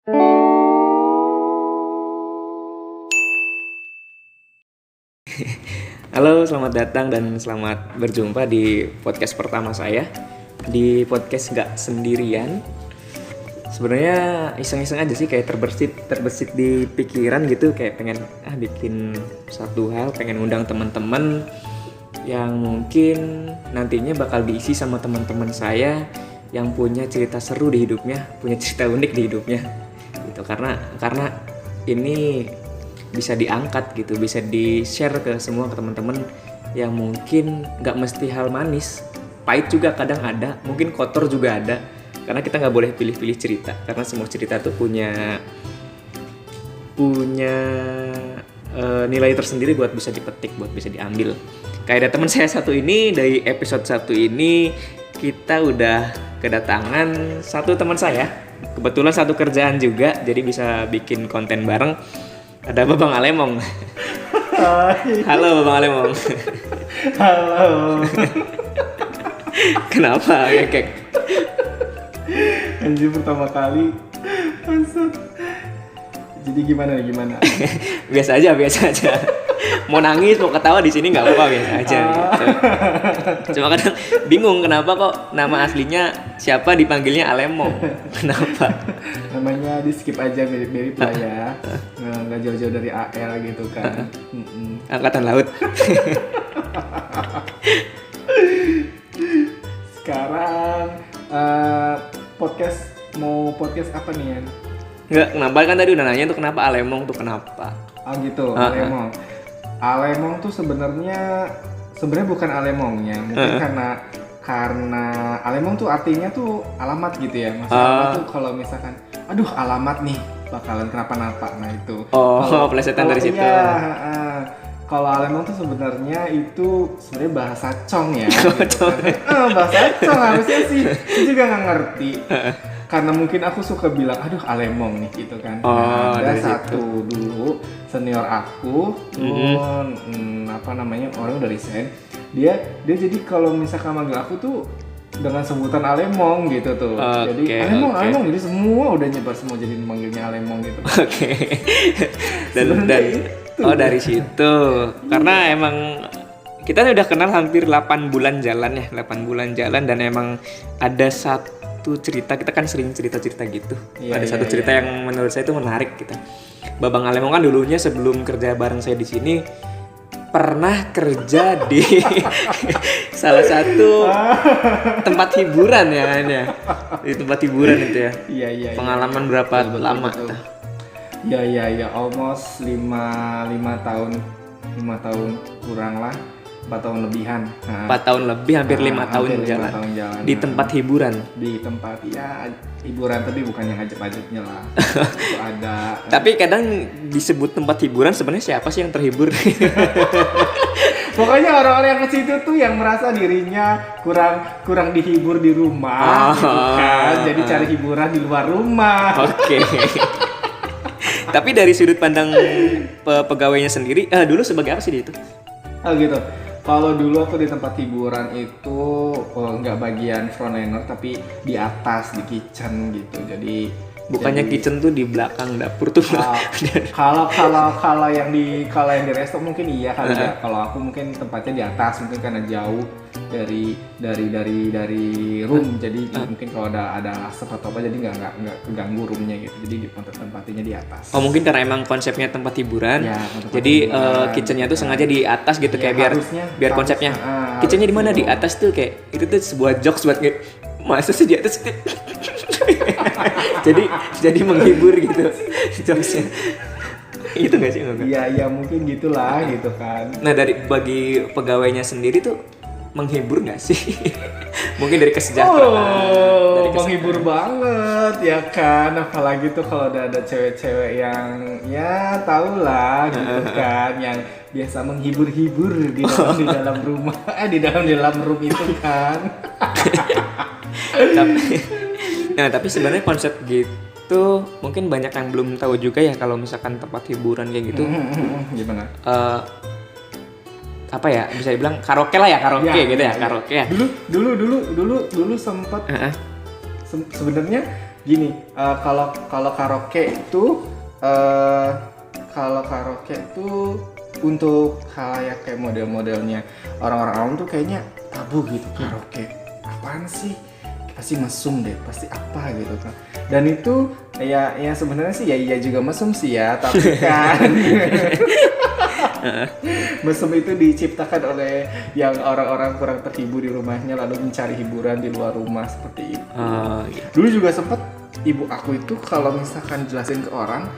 Halo, selamat datang dan selamat berjumpa di podcast pertama saya. Di podcast gak sendirian. Sebenarnya iseng-iseng aja sih, kayak terbersit di pikiran gitu, kayak pengen bikin satu hal, pengen undang teman-teman yang mungkin nantinya bakal diisi sama teman-teman saya yang punya cerita seru di hidupnya, punya cerita unik di hidupnya. Gitu. Karena ini bisa diangkat gitu, bisa di-share ke semua ke teman-teman yang mungkin nggak mesti hal manis, pahit juga kadang ada, mungkin kotor juga ada, karena kita nggak boleh pilih-pilih cerita, karena semua cerita tuh punya nilai tersendiri buat bisa dipetik, buat bisa diambil. Kayak ada teman saya satu ini, dari episode 1 ini kita udah kedatangan satu teman saya, kebetulan satu kerjaan juga, jadi bisa bikin konten bareng. Ada Babang Alemong. Hai. Halo Babang Alemong. Halo. Kenapa ngekek? Anjir pertama kali. Maksud. Jadi gimana? Biasa aja. Mau nangis, mau ketawa di sini nggak apa-apa, biasa aja. Gitu. Cuma kadang bingung kenapa kok nama aslinya siapa dipanggilnya Alemong. Kenapa? Namanya di skip aja, mirip-mirip lah ya. Nggak jauh-jauh dari AL gitu kan. Angkatan Laut. Sekarang podcast apa nih Yan? Nggak, kenapa kan tadi udah nanya tuh kenapa Alemong tuh kenapa? Oh gitu, Alemong. Alemong tuh sebenarnya bukan Alemongnya, mungkin karena Alemong tuh artinya tuh alamat gitu ya. Maksudnya tuh kalau misalkan, aduh alamat nih bakalan kenapa-napa, nah itu. Plesetan dari situ. Iya, kalau Alemong tuh sebenarnya bahasa Cong ya. Gitu. Bahasa Cong harusnya sih, saya juga nggak ngerti. Karena mungkin aku suka bilang, aduh Alemong nih gitu kan. Ada satu dulu senior aku, orang dari Sen. Dia jadi kalau misalkan manggil aku tuh dengan sebutan Alemong gitu tuh. Jadi Alemong, jadi semua udah nyebar semua jadi manggilnya Alemong gitu. Dan dari situ. Karena emang kita udah kenal hampir 8 bulan jalan dan emang ada satu cerita, kita kan sering cerita-cerita gitu. Ada satu cerita yang menurut saya itu menarik kita. Babang Alemong kan dulunya sebelum kerja bareng saya di sini pernah kerja di salah satu tempat hiburan ya kan ya. Di tempat hiburan itu ya. Iya. Pengalaman berapa lama tuh? Iya, almost 5 tahun kurang lah, 4 tahun lebihan. 4 tahun lebih, hampir 5 tahun jalan. Di tempat hiburan. Di tempat hiburan, tapi bukan yang ajab-ajabnya lah. Itu ada. Tapi kadang disebut tempat hiburan, sebenarnya siapa sih yang terhibur? Pokoknya orang-orang yang ke situ tuh yang merasa dirinya kurang dihibur di rumah, gitu kan. Jadi cari hiburan di luar rumah. Oke. Tapi dari sudut pandang pegawainya sendiri, dulu sebagai apa sih dia itu? Oh gitu. Kalau dulu aku di tempat hiburan itu nggak bagian frontliner, tapi di atas, di kitchen gitu. Bukannya kitchen tuh di belakang dapur tuh? Kalau yang di resto mungkin iya kali ya. Kalau aku mungkin tempatnya di atas, mungkin karena jauh dari room. Jadi mungkin kalau ada asap atau apa, jadi nggak keganggu roomnya gitu. Jadi tempatnya di atas. Oh mungkin karena emang konsepnya tempat hiburan. Ya, jadi kitchennya tuh sengaja di atas gitu, ya, kayak biar konsepnya. Kitchennya di mana? Di atas tuh, kayak itu tuh sebuah jokes buat masa sih di atas. jadi menghibur gitu jokesnya. Itu nggak sih? Iya mungkin gitulah gitu kan. Nah bagi pegawainya sendiri tuh menghibur nggak sih? Mungkin dari kesejahteraan. Menghibur banget ya kan, apalagi tuh kalau ada cewek-cewek yang ya tau lah gitu kan, yang biasa menghibur-hibur di dalam rumah, di dalam room itu kan. Tapi sebenarnya konsep gitu mungkin banyak yang belum tahu juga ya, kalau misalkan tempat hiburan kayak gitu. Gimana? Apa ya, bisa dibilang karaoke lah ya, karaoke gitu ya, karaoke ya. Dulu sempat sebenarnya gini, kalau karaoke itu untuk hal kayak model-modelnya orang-orang awam tuh kayaknya tabu gitu. Karaoke apaan sih, pasti mesum deh, pasti apa gitu kan. Dan itu ya sebenarnya sih ya iya juga mesum sih ya, tapi kan mesum itu diciptakan oleh yang orang-orang kurang terhibur di rumahnya lalu mencari hiburan di luar rumah seperti itu. Dulu juga sempet ibu aku itu kalau misalkan jelasin ke orang,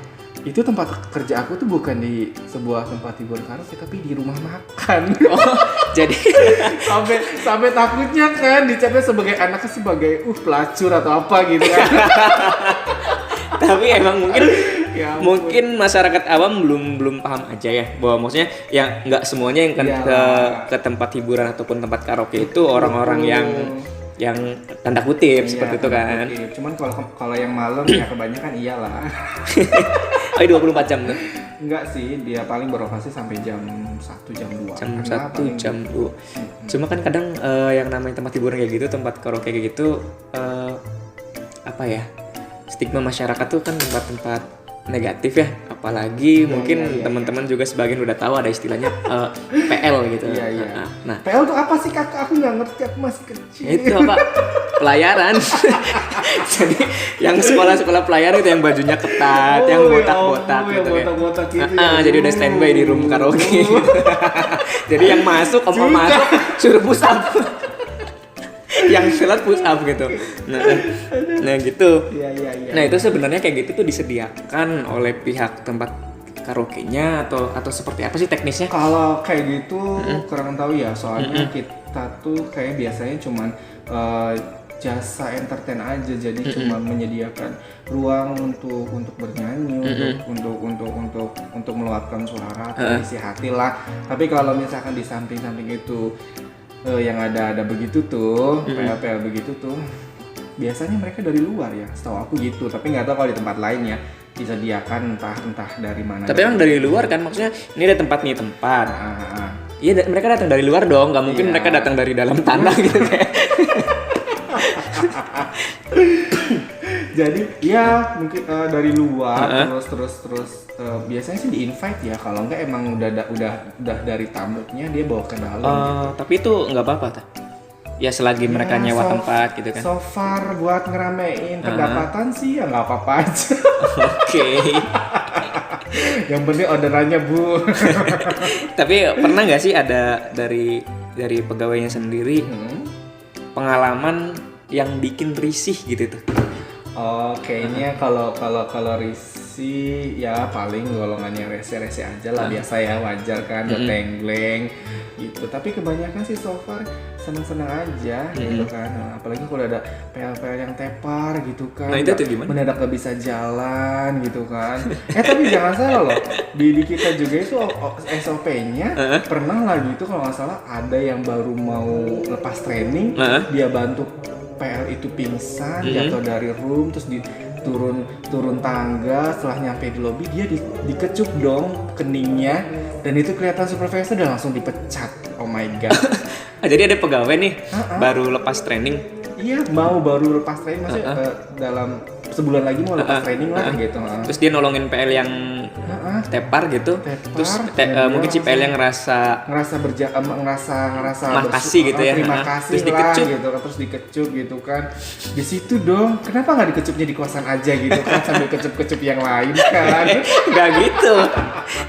itu tempat kerja aku tuh bukan di sebuah tempat hiburan karaoke tapi di rumah makan. Jadi sampai takutnya kan dicapnya sebagai anaknya sebagai pelacur atau apa gitu kan. tapi emang mungkin Ya ampun. mungkin masyarakat awam belum paham aja ya, bahwa maksudnya yang nggak semuanya yang ke tempat hiburan ataupun tempat karaoke itu orang-orang yang tanda kutip seperti itu kan. Cuman kalau yang malam ya kebanyakan iyalah. 24 jam tuh. Enggak sih, dia paling beroperasi sampai jam 1 jam 2. Jam 1 jam 2. Cuma kan kadang yang namanya tempat hiburan kayak gitu, tempat karaoke kayak gitu, apa ya, stigma masyarakat tuh kan tempat-tempat negatif ya, apalagi mungkin teman-teman juga sebagian udah tahu ada istilahnya PL gitu. Iya. Nah, PL tuh apa sih kakak? Aku nggak ngerti, aku masih kecil. itu apa? Pelayaran. Jadi yang sekolah-sekolah pelayaran itu yang bajunya ketat, yang botak-botak gitu ya. Botak-botak gitu. Jadi udah standby di room karaoke. Gitu. Jadi yang masuk, mau masuk suruh push up. Yang sholat push up gitu. Nah gitu. Iya. Nah itu sebenarnya kayak gitu tuh disediakan oleh pihak tempat karaoke-nya atau seperti apa sih teknisnya? Kalau kayak gitu kurang tahu ya, soalnya kita tuh kayak biasanya cuman jasa entertain aja, jadi cuma menyediakan ruang untuk bernyanyi, untuk meluapkan suara atau isi hati lah. Tapi kalau misalkan di samping-samping itu yang ada begitu tuh, PL begitu tuh, biasanya mereka dari luar ya, setahu aku gitu. Tapi nggak tahu kalau di tempat lain ya disediakan entah dari mana. Tapi emang dari luar kan, maksudnya ini ada tempat. Iya, mereka datang dari luar dong, nggak mungkin mereka datang dari dalam tanah gitu kayak. Jadi ya mungkin dari luar terus biasanya sih di invite ya, kalau enggak emang udah dari tamunya dia bawa ke dalam gitu. Tapi itu nggak apa-apa ta? Ya selagi mereka nyewa tempat gitu kan. So far buat ngeramein pendapatan sih ya nggak apa-apa aja. Oke. Yang penting orderannya Bu. Tapi pernah nggak sih ada dari pegawainya sendiri pengalaman yang bikin risih gitu tuh? Kayaknya kalau risih ya paling golongannya rese-rese aja lah, biasa ya, wajar kan, tengleng gitu. Tapi kebanyakan sih so far senang-senang aja gitu kan. Apalagi kalau ada PL yang tepar gitu kan. Nah itu tuh gimana? Mendadak gak bisa jalan gitu kan. Tapi jangan salah loh, di kita juga itu SOP-nya pernah lah gitu kalau nggak salah, ada yang baru mau lepas training, dia bantu PL itu pingsan, jatuh dari room, terus turun tangga, setelah nyampe di lobi dia dikecup dong keningnya, dan itu kelihatan supervisor udah langsung dipecat. Oh my god. Jadi ada pegawai nih baru lepas training. Iya, baru lepas training, maksudnya dalam sebulan lagi mau lepas training lah gitu. Terus dia nolongin PL yang tepar gitu. Terus mungkin si PL yang ngerasa makasih gitu ya. Terima kasih terus lah dikecup gitu kan, terus dikecup gitu kan. Di situ dong, kenapa nggak dikecupnya di kosan aja gitu kan, sambil kecup yang lain kan. Nggak gitu.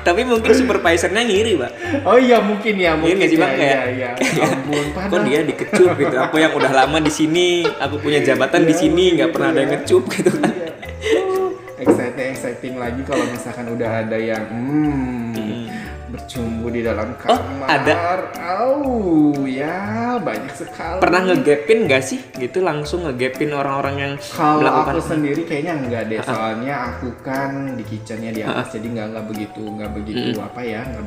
Tapi mungkin supervisornya ngiri, Pak. Oh iya mungkin ya. Ngiri sih, Bang, Iya. Ampun, kok dia dikecup gitu. Aku yang udah lama di sini, aku punya jabatan di sini, nggak pernah ada yang ngecup gitu kan. Exciting lagi kalau misalkan udah ada yang bercumbu di dalam kamar. Ada. Ya banyak sekali. Pernah ngegapin nggak sih gitu, langsung ngegapin orang-orang yang kalau melakukan? Aku sendiri kayaknya enggak deh, soalnya aku kan di kitchennya di atas, jadi nggak begitu nggak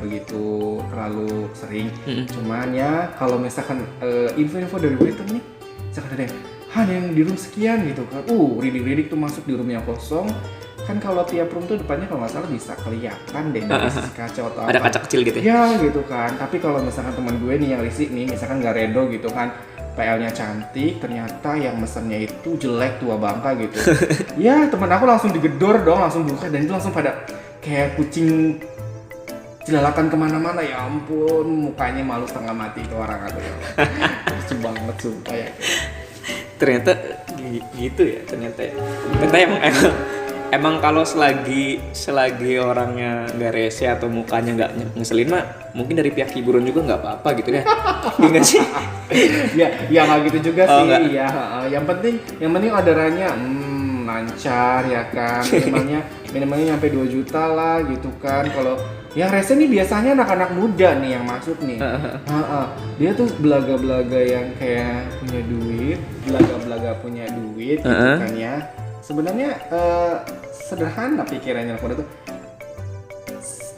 begitu terlalu sering. Cuman ya kalau misalkan info-info dari waiter nih, misalkan ada yang di room sekian gitu kan, ridik tuh masuk di room yang kosong. Kan kalau tiap room tuh depannya kalau nggak salah bisa kelihatan deh dari sisi kaca atau ada apa. kaca kecil gitu ya gitu kan. Tapi kalau misalkan teman gue nih yang risik nih, misalkan nggak redo gitu kan, PL-nya cantik, ternyata yang mesennya itu jelek, tua bangka gitu. Ya teman aku langsung digedor dong, langsung buka dan itu langsung pada kayak kucing jelalatan kemana-mana. Ya ampun, mukanya malu setengah mati itu orang aku ya. Lucu banget sumpah ya. Ternyata gitu ya, ternyata emang kalau selagi orangnya nggak rese atau mukanya nggak ngeselin mah mungkin dari pihak hiburan juga nggak apa-apa gitu ya. Enggak sih? ya nggak gitu juga Oh, sih. nggak. Ya, yang penting orderannya lancar ya kan. Minimalnya nyampe 2 juta lah gitu kan. Kalau yang rese nih biasanya anak-anak muda nih yang masuk nih. Dia tuh belaga-belaga yang kayak punya duit, belaga-belaga punya duit gitu kan ya. Sebenarnya sederhana pikirannya anak muda tuh,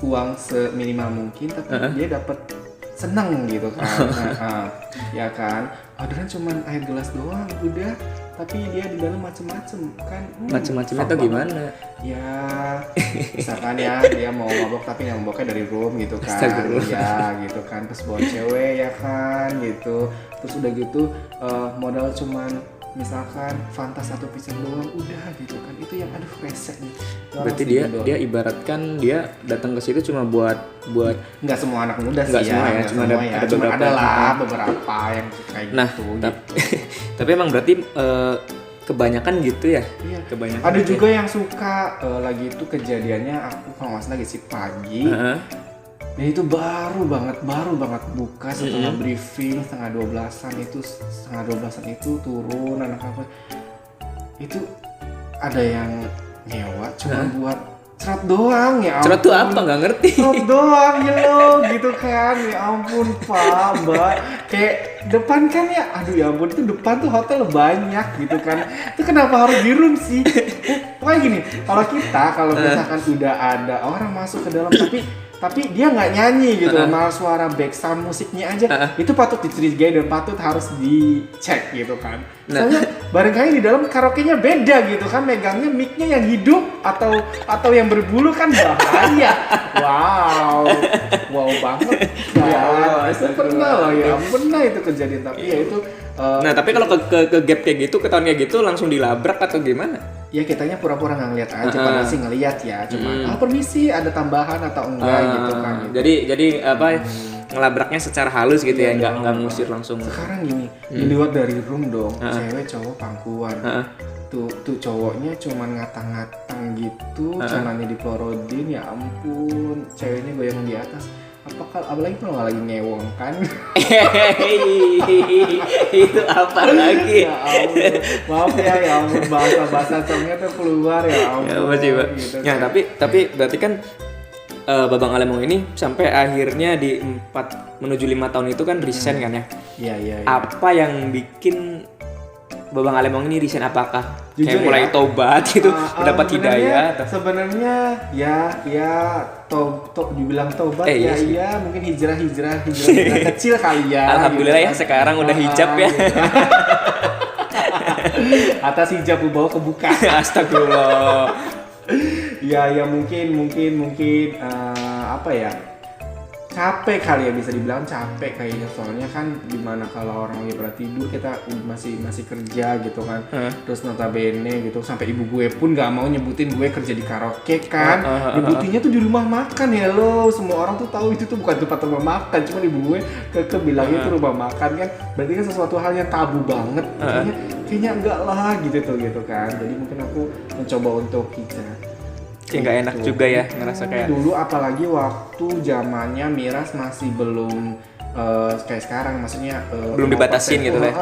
uang seminimal mungkin tapi dia dapat senang gitu kan. Ya kan, orderan cuman air gelas doang udah, tapi dia di dalam macem-macem kan. Macem-macemnya tuh gimana? Ya misalkan ya dia mau mabok tapi nggak maboknya dari room gitu kan. Astagfirullah. Ya gitu kan, terus bawa cewek ya kan gitu, terus udah gitu modal cuman misalkan Fanta 1 pisang doang udah gitu kan. Itu yang aduh rese nih. Berarti dia ibaratkan dia datang ke situ cuma buat nggak semua anak muda Nggak sih semua ya, nggak cuma semua ada cuma beberapa. ada lah beberapa yang kayak nah gitu. tapi emang berarti kebanyakan gitu ya. Iya. Kebanyakan Ada gitu juga yang suka lagi itu kejadiannya aku kalau nggak salah lagi si pagi. Dan itu baru banget buka setelah briefing setengah 12-an itu turun anak apa itu ada yang nyewa cuma buat cerot doang ya ampun. cerot tuh apa nggak ngerti. Cerot doang ya lo gitu kan, ya ampun Pak Mbak, kayak depan kan ya aduh ya ampun, itu depan tuh hotel banyak gitu kan, itu kenapa harus di room sih? Pokoknya gini, kalau misalkan udah ada orang masuk ke dalam tapi dia nggak nyanyi gitu, malah suara background musiknya aja itu patut dicurigai dan patut harus dicek gitu kan. Soalnya barangkali di dalam karaoke-nya beda gitu kan, megangnya mic-nya yang hidup atau yang berbulu kan bahaya. Wow banget. Ya, itu pernah loh ya, pernah itu kejadian tapi ya itu. Nah tapi kalau ke gap kayak gitu, ketahuan kayak gitu langsung dilabrak atau gimana? Ya kitanya pura-pura nggak ngeliat aja, padahal sih ngeliat ya, cuma permisi ada tambahan atau enggak gitu kan. Gitu. Jadi ngelabraknya secara halus gitu ya, nggak ngusir langsung. Sekarang gini, dilihat dari room dong, cewek cowok pangkuan. Tuh cowoknya cuman ngatang-ngatang gitu, celananya diplorodin, ya ampun, ceweknya goyang di atas. Apalagi kalau nggak lagi ngewong kan? Itu apa lagi? Ya ampun, maaf ya ampun, bahasa songnya tuh keluar ya ampun. Ya masih Pak. Gitu, Ya kan. tapi berarti kan Babang Alemong ini sampai akhirnya di 4 menuju 5 tahun itu kan resign kan ya? Iya. Apa yang bikin Babang Alemong ini resign? Apakah Jujur kayak mulai ya, tobat gitu, mendapat hidayah? Sebenarnya dibilang tobat Iya. mungkin hijrah kecil kali ya. Alhamdulillah gitu ya kan. sekarang udah hijab ya. Gitu. Atas hijab bawa kebuka. Astagfirullah. Ya mungkin apa ya? Capek kali ya, bisa dibilang capek kayaknya, soalnya kan gimana kalau orang lagi pada tidur kita masih kerja gitu kan. Terus notabene gitu sampai ibu gue pun nggak mau nyebutin gue kerja di karaoke kan. Nyebutinnya tuh di rumah makan ya lo. Semua orang tuh tahu itu tuh bukan tempat rumah makan, cuma ibu gue bilangnya itu rumah makan kan. Berarti kan sesuatu hal yang tabu banget. Kayaknya enggak lah gitu kan. Jadi mungkin aku mencoba untuk hijrah. Kayak nggak enak juga ya, ngerasa kayak dulu, apalagi waktu zamannya Miras masih belum kayak sekarang, maksudnya belum dibatasin gitu lah.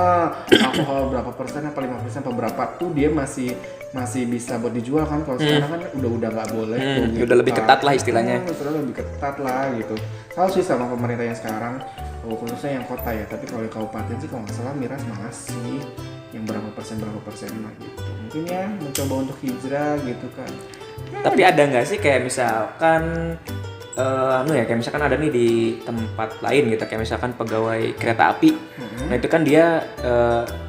Alkohol berapa persen, apa 5% apa berapa tuh dia masih bisa buat dijual kan. Kalau sekarang kan udah nggak boleh tuh, gitu udah lebih kan. ketat lah istilahnya. Sudah lebih ketat lah gitu. Kalau sih sama pemerintah yang sekarang, khususnya yang kota ya, tapi kalau di kabupaten sih kalau nggak salah Miras masih yang berapa persen lah gitu. Mungkin ya mencoba untuk hijrah gitu kan. Tapi ada nggak sih kayak misalkan kayak misalkan ada nih di tempat lain gitu, kayak misalkan pegawai kereta api. Nah itu kan dia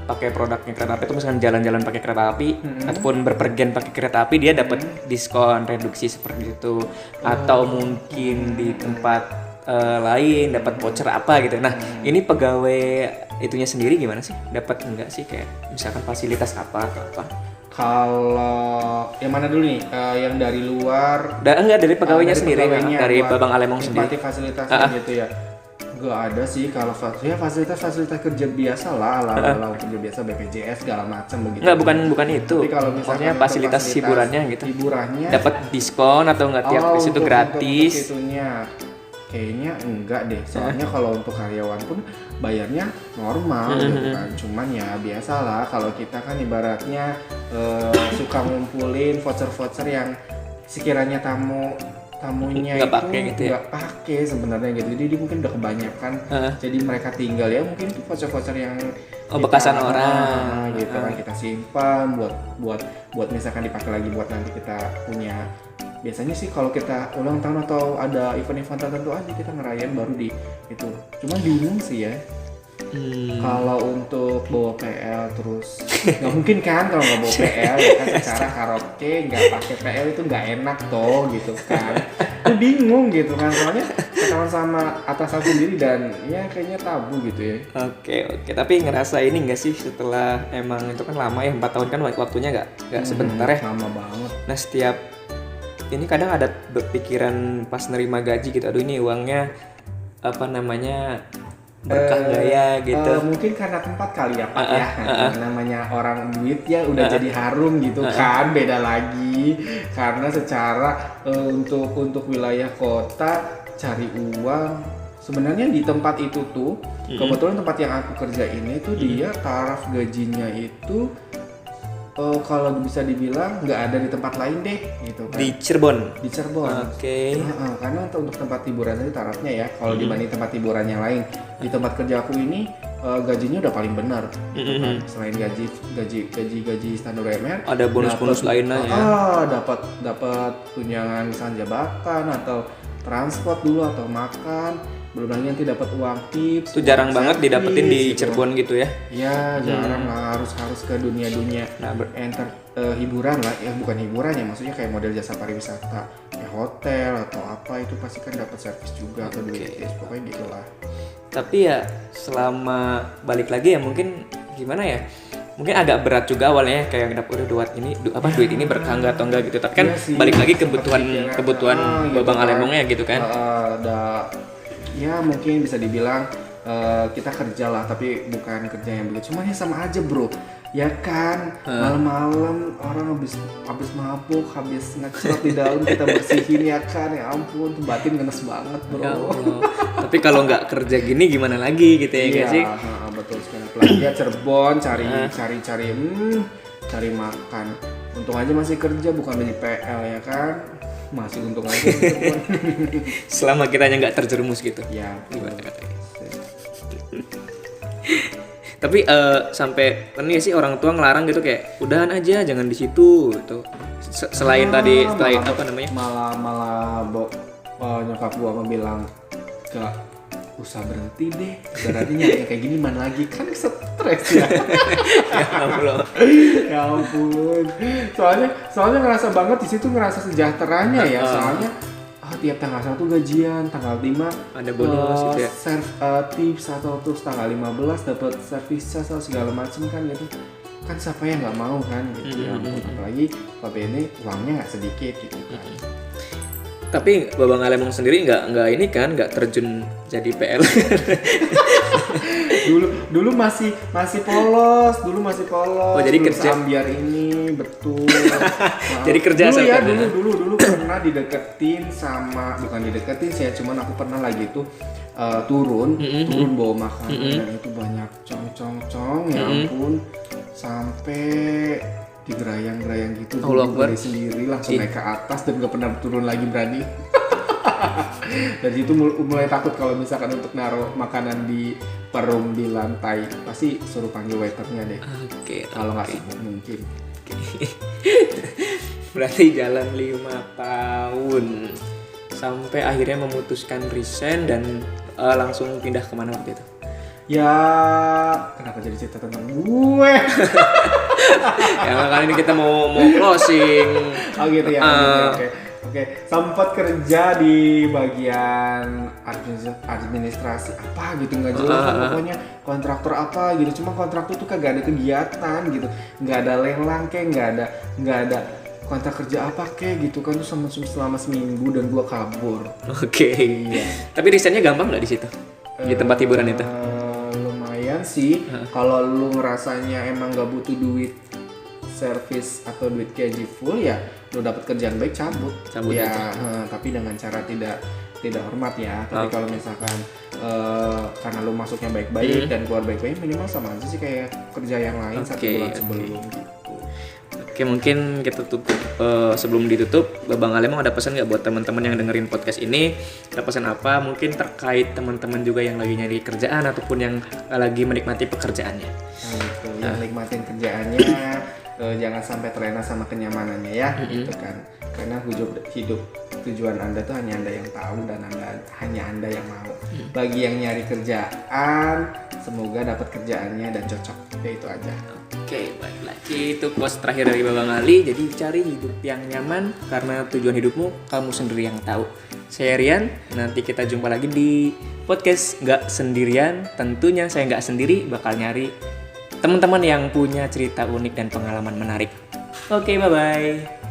pakai produknya kereta api itu, misalkan jalan-jalan pakai kereta api ataupun berpergian pakai kereta api, dia dapat diskon reduksi seperti itu. Atau mungkin di tempat lain, dapat voucher apa gitu. Nah, ini pegawai itunya sendiri gimana sih? Dapat enggak sih kayak misalkan fasilitas apa atau apa? Kalau yang mana dulu nih? Yang dari luar? Enggak dari pegawainya Dari sendiri, pegawainya dari buat Babang Alemong sendiri. nikmati fasilitasnya gitu ya. Gak ada sih kalau fasilitas kerja biasa lah, ala kerja biasa BPJS segala macam begitu. Enggak, bukan itu. Tapi kalau misalnya maksudnya fasilitas hiburannya gitu. Hiburannya Dapat diskon atau enggak tiap di situ gratis? Untuk itunya kayaknya enggak deh. Soalnya kalau untuk karyawan pun bayarnya normal gitu kan. Cuman ya biasalah kalau kita kan ibaratnya suka ngumpulin voucher-voucher yang sekiranya tamunya nggak itu pakai gitu ya? nggak pakai sebenarnya gitu, jadi dia mungkin udah kebanyakan, jadi mereka tinggal ya mungkin itu voucher-voucher yang bekasan orang gitu kan kita simpan buat misalkan dipakai lagi buat nanti kita punya. Biasanya sih kalau kita ulang tahun atau ada event-event tertentu aja kita ngerayain baru di itu. Cuma bingung sih ya. Kalau untuk bawa PL terus nggak mungkin kan kalau nggak bawa PL ya kan, secara karaoke nggak pakai PL itu nggak enak toh gitu kan. Itu bingung gitu kan, soalnya ketahuan sama atasan sendiri dan ya kayaknya tabu gitu ya. Oke. Tapi ngerasa ini nggak sih setelah emang itu kan lama ya 4 tahun kan waktunya nggak sebentar ya. Lama banget. Nah setiap ini kadang ada pikiran pas nerima gaji gitu, aduh ini uangnya apa namanya berkah gaya gitu. Mungkin karena tempat kali ya Pak ya. Namanya orang duit ya udah jadi harum gitu kan, beda lagi. Karena secara untuk wilayah kota cari uang sebenarnya di tempat itu tuh kebetulan tempat yang aku kerja ini tuh dia taraf gajinya itu kalau bisa dibilang nggak ada di tempat lain deh gitu kan. Di Cirebon. Oke. Karena untuk tempat hiburan itu tarafnya ya kalau dibanding tempat hiburan yang lain, di tempat kerja aku ini gajinya udah paling benar gitu kan. Selain gaji standar UMR ada bonus-bonus lainnya ya. Dapat tunjangan misalnya jabatan atau transport dulu atau makan, belum lagi nanti dapat uang tips. Itu jarang banget didapetin di Cirebon gitu ya. Ya jarang lah, harus ke dunia hiburan lah ya, bukan hiburan ya, maksudnya kayak model jasa pariwisata ya, hotel atau apa itu pasti kan dapat servis juga atau duit pokoknya gitulah. Tapi ya selama balik lagi ya mungkin gimana ya, mungkin agak berat juga awalnya kayak dapat duit ini berkah enggak atau enggak gitu, tapi kan balik lagi kebutuhan Babang Alemongnya gitu kan. Ya mungkin bisa dibilang kita kerja lah tapi bukan kerja yang begitu, cuman ya sama aja bro ya kan. Malam-malam orang habis mabuk, habis ngecelok di dalam kita bersihin ya kan, ya ampun tuh batin ngenes banget bro ya. Tapi kalau nggak kerja gini gimana lagi gitu ya nggak sih? Betul sekali, apalagi ya Cirebon cari makan, untung aja masih kerja bukan beli PL ya kan, masih untung aja Cirebon. Selama kitanya nggak terjerumus gitu ya gimana katanya. Tapi sampai kan ya sih orang tua ngelarang gitu kayak udahan aja jangan di situ gitu. Selain tadi apa namanya? Malah nyokap gua bilang gak usah berhenti deh. Berarti nyari kayak gini mana lagi kan stres ya. Ya ampun. Soalnya ngerasa banget di situ, ngerasa sejahteranya ya. Soalnya tiap tanggal 1 gajian, tanggal 5 ada bonus gitu ya. Tips atau terus tanggal 15 dapat servis atau segala macam kan gitu. Kan siapa yang nggak mau kan gitu ya. Apalagi Pak ini uangnya nggak sedikit gitu kan. Tapi Babang Alemong sendiri nggak terjun jadi PL. dulu masih polos. Oh, jadi kerja biar ini betul. Jadi kerja dulu pernah dideketin sama, bukan dideketin sih, cuman aku pernah lagi tuh turun bawa makanan dan itu banyak cong ya ampun, sampai digerayang gitu, berdiri sendiri langsung naik ke atas dan gak pernah turun lagi berani. Dari situ mulai takut kalau misalkan untuk naruh makanan di perum di lantai, pasti suruh panggil waiternya deh. Kalau nggak sibuk mungkin. Berarti jalan 5 tahun sampai akhirnya memutuskan resign dan langsung pindah kemana waktu itu? Ya, kenapa jadi cerita tentang gue? Ya kali ini kita mau closing. Oh gitu ya. Oke. Oke, sempat kerja di bagian administrasi apa gitu, nggak jelas kan, pokoknya kontraktor apa gitu. Cuma kontraktor tuh kagak ada kegiatan gitu, nggak ada lelang kayak, nggak ada kontrak kerja apa kayak gitu kan, tuh selama seminggu dan gua kabur. Oke. Iya. Tapi resignnya gampang nggak di situ? Di tempat hiburan itu? Lumayan sih. Kalau lu ngerasanya emang nggak butuh duit service atau duit gaji full, ya lu dapat kerjaan baik cabut ya aja. tapi dengan cara tidak hormat ya. Tapi kalau misalkan karena lu masuknya baik-baik dan keluar baik-baik, minimal sama aja sih kayak kerja yang lain 1 bulan sebelum gitu. Oke, mungkin kita tutup. Sebelum ditutup, Bang Ale, emang ada pesan nggak buat teman-teman yang dengerin podcast ini? Ada pesan apa mungkin terkait teman-teman juga yang lagi nyari kerjaan ataupun yang lagi menikmati pekerjaannya? Nah gitu, yang nikmatin kerjaannya jangan sampai terlena sama kenyamanannya ya, gitu kan. Karena hidup tujuan Anda tuh hanya Anda yang tahu dan hanya Anda yang mau. Bagi yang nyari kerjaan, semoga dapat kerjaannya dan cocok. Ya itu aja. Oke, baiklah. Itu quotes terakhir dari Bang Ali. Jadi cari hidup yang nyaman karena tujuan hidupmu kamu sendiri yang tahu. Saya Rian, nanti kita jumpa lagi di podcast Nggak Sendirian. Tentunya saya nggak sendiri, bakal nyari teman-teman yang punya cerita unik dan pengalaman menarik. Oke, bye-bye.